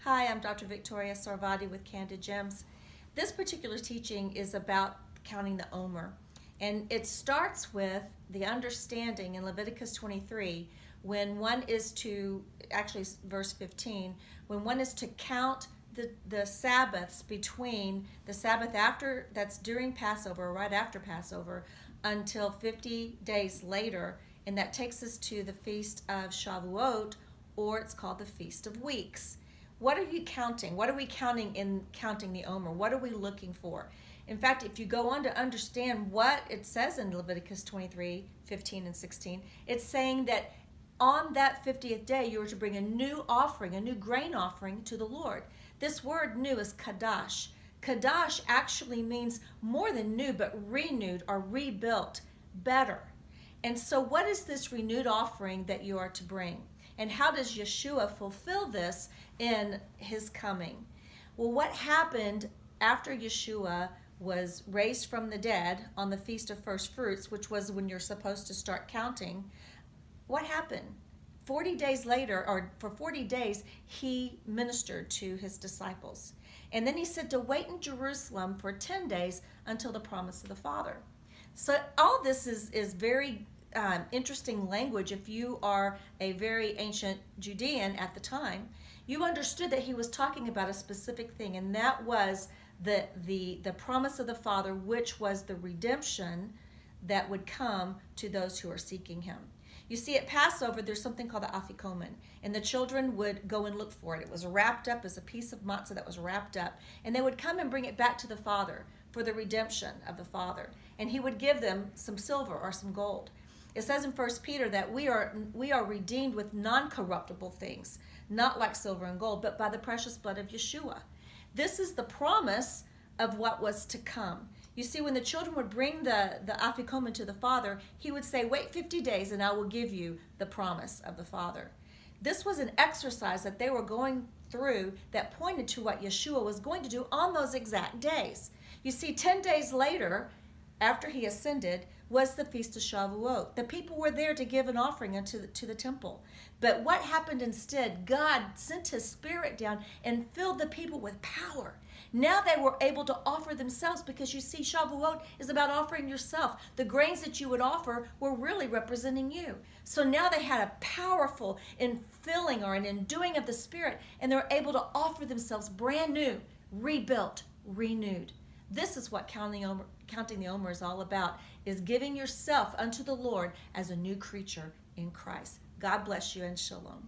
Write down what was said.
Hi, I'm Dr. Victoria Sarvadi with Candid Gems. This particular teaching is about counting the Omer. And it starts with the understanding in Leviticus 23 when one is to, actually verse 15, when one is to count the Sabbaths between the Sabbath after, that's during Passover, right after Passover, until 50 days later. And that takes us to the Feast of Shavuot, or it's called the Feast of Weeks. What are you counting? What are we counting in counting the Omer? What are we looking for? In fact, if you go on to understand what it says in Leviticus 23, 15 and 16, it's saying that on that 50th day, you are to bring a new offering, a new grain offering to the Lord. This word new is kadash. Kadash actually means more than new, but renewed or rebuilt, better. And so what is this renewed offering that you are to bring? And how does Yeshua fulfill this in his coming? Well, what happened after Yeshua was raised from the dead on the Feast of First Fruits, which was when you're supposed to start counting? What happened? 40 days later, or for 40 days, he ministered to his disciples. And then he said to wait in Jerusalem for 10 days until the promise of the Father. So all this is very interesting language. If you are a very ancient Judean at the time, you understood that he was talking about a specific thing, and that was the promise of the Father, which was the redemption that would come to those who are seeking him. You see, at Passover, there's something called the afikomen, and the children would go and look for it. It was wrapped up as a piece of matzah that was wrapped up, and they would come and bring it back to the Father for the redemption of the Father, and he would give them some silver or some gold. It says in 1 Peter that we are redeemed with non-corruptible things, not like silver and gold, but by the precious blood of Yeshua. This is the promise of what was to come. You see, when the children would bring the afikomen to the Father, he would say, wait 50 days and I will give you the promise of the Father. This was an exercise that they were going through that pointed to what Yeshua was going to do on those exact days. You see, 10 days later, after he ascended, was the Feast of Shavuot. The people were there to give an offering to the temple. But what happened instead? God sent his Spirit down and filled the people with power. Now they were able to offer themselves, because you see, Shavuot is about offering yourself. The grains that you would offer were really representing you. So now they had a powerful infilling or an enduing of the Spirit, and they were able to offer themselves brand new, rebuilt, renewed. This is what counting the Omer is all about, is giving yourself unto the Lord as a new creature in Christ. God bless you and shalom.